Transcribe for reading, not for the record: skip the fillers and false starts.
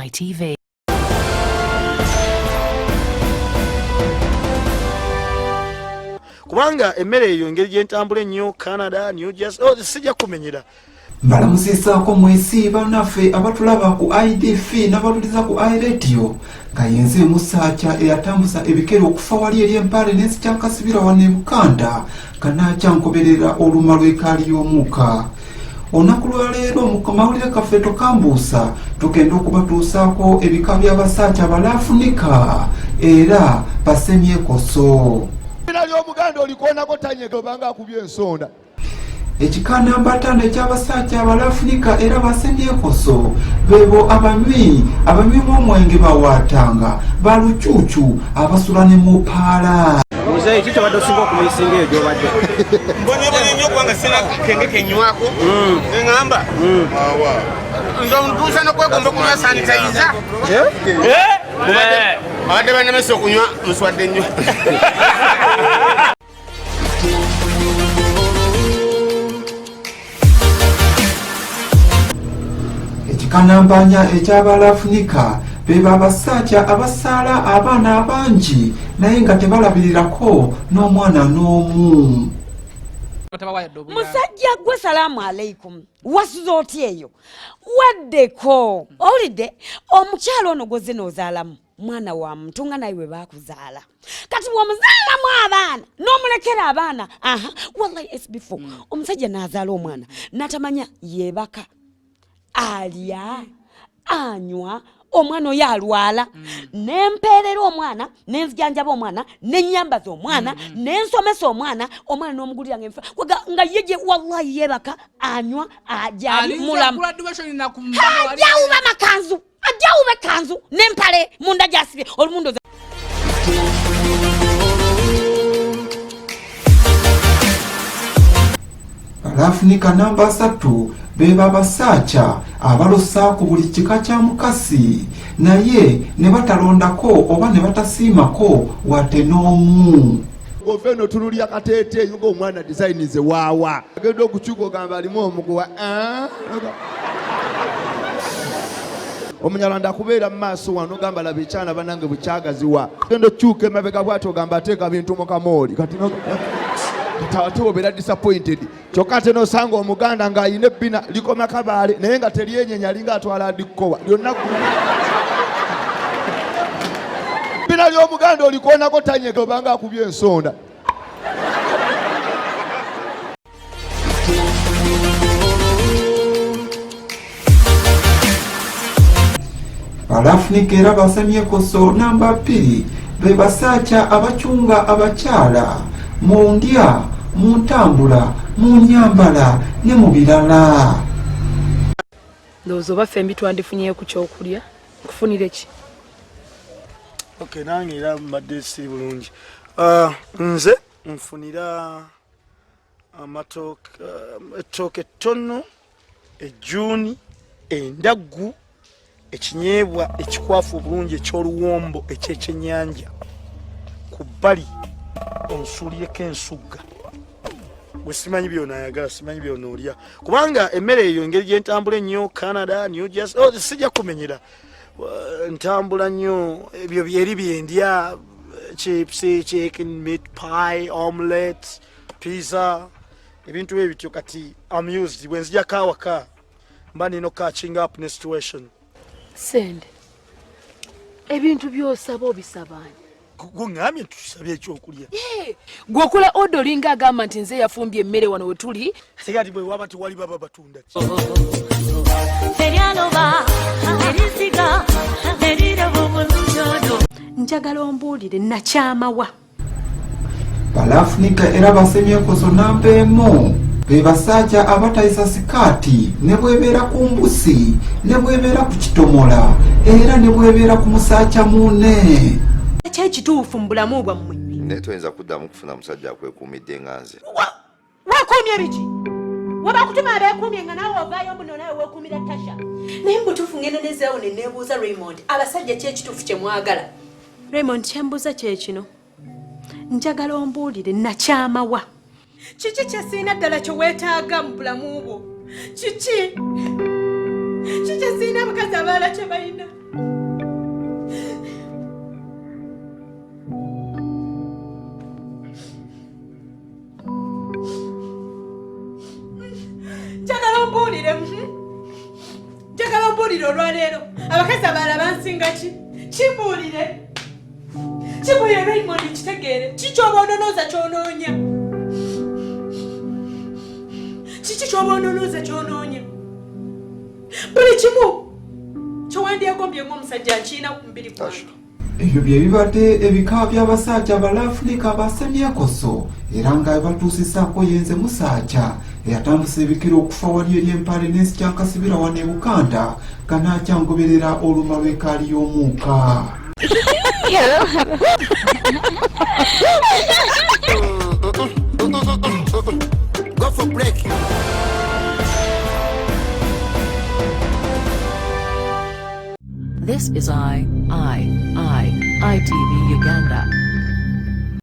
ITV. Kubanga emmere eyo engeri gyentambula ennyo Canada, New Jersey, sijja kumenyera. Mbalamusisaako mwesi bannaffe abatulaba ku IDF n'abaluliza ku iRadio nga yenze Musaacha eyatambuza ebikero okufa wali eri empale n'ezikyankasibira wano e Buganda nga n'akyankoberera oluma lw'ekaali y'omuka. Olunaku lwa leero mu mawulire kaffe tokambuusa tugenda okubatuusaako ebika by'abasaacha Love-Niga era Bassemyekozo. Omuganda olikoonako tanyega obanga akubye ensonda. Ekikana mbatano eky'abasaacha Love-Niga era Bassemyekozo bebo abanywi b'omwenge bawaatanga balucuucu abasula ne mu paala. Muzeyi kiki badde osinga okumuyisinga eyo gy'obadde? Mbonye nnyo kubanga sina kenge kenywako neŋŋamba ntuusa n'okwegomba okunywa sanitayiza abadde bannemesa okunywa muswadde nnyo. Ekikanambanya eky'aba Love-Niga beba abasaacha abasaala abaana abangi naye nga tebalabirirako n'omwana n'omu. Musajja gwe salaamu aleikum wasuza otya eyo waddeko owulidde omukyalo ono gwoze n'ozaalamu mwana wa muntu nga naye we baakuzaala kati bw'omuzaalamu abaana n'omulekera abaana wallahi it's before omusajja n'azaala omwana n'atamanya yeebaka alya anywa omwana oyo alwala nempeerera omwana nenzijanjaba omwana nenyambaza omwana nensomesa omwana n'omugulira nga yeje wallahi yebaka anywa ajali mulamu ajawuba makanzu ajawuba kanzu nempale munda jasibye olumundu Love-Niga namba 3 beba abasaacha abalosa ku buli kika kya mukasi naye ne batalondako oba ne batasiimako wate n'omu. Goveno tunulya kateete yugo omwana design ze waawa agenda okukyuka ogamba alimu omuguwa omunyalanda akubeera mu maaso wano ogamba laba ekyana banange bukyagaziwa genda okyuka emabega bwati ogamba ateeka bintu mu kamooli kati ate obeera disappointed kyokka ate n'osanga omuganda ng'ayina ebbina likoma kabaale naye nga teryenyenya linga atwala adikkowa lyonna ebbina ly'omuganda olikoonako tanyega obanga akubye ensonda. Love-Niga era Bassemyekozo namba 2 be basaacha abachunga abakyala mu ndya mu ntambula mu nyambala ne mu birala. Ndowooza oba ffe mbitwandifunyeyo ku kyokulya kufunire ki? Okay, nange era mbadde siri bulungi. Nze nfunira ettooke ettono, ejjuuni, endaggu, ekinyeebwa ekikwafu obulungi eky'oluwombo eky'ekyennyanja ku bbali onsuulireko ensugga. Bwe simanyi by'onaayagala simanyi by'onoolya kubanga emmere eyo engeri gyentambula ennyo Canada, New Jersey, sijja kumenyera ntambula nnyo ebyo byeri byendya chips, chicken, meat pie, omelette, pizza, ebintu bye bityo. Kati amused bwe nzijako awaka mba nina catching up ne situation. Sende ebintu by'osaba obisabanye Gungambye tusabye ekyokulya. Gwe okola odolinga agamba nti nze yafumbye emmere wano we tuli. Sigati bwe waba tewali baba batunda. Njagala ombuulire nakyamawa. Love-Niga era Bassemyekozo namba 1 be basaacha abatayisa sikaati ne bwebeera ku mbusi ne bwebeera ku kitomola era ne bwebeera ku musaacha munne. Ekituufu mu bulamu bwammwe naye toyinza kuddamu kufuna musajja akwekuumidde nga nze. Wakuumye biki? Wabakutuma abeekuumye nga naawe ovaayo muno nawe weekuumira Tasha. Naye mbutuufu ngenda nezzaawo ne neebuuza Raymond abasajja ki ekituufu kye mwagala? Raymond kyembuuza kye kino. Njagala ombuulire nakyamawa. Kiki kye siina ddala kye weetaaga mu bulamu bwo? Kiki? Kiki siina abakazi abalala kye balina? njagala mbuulire olwaleero abakazi abalala bansinga ki kimbuulire Raymond kitegeere kikyoba ononooza kyonoonya kiki kyoba ononooza kyonoonya buli kimu kyowandyegombye ng'omusajja nkiina ku mubiri gwange. Ebyo bye bibadde ebika by'abasajja ba Love-Niga Bassemyekozo era nga batuusisaako yenze musajja eyatambusa ebikira okufa wali eri empale n'ensi kyankasibira wano e Uganda nga naakyangoberera oluma lw'ekaali y'omuuka. Go for break. This is ITV Uganda.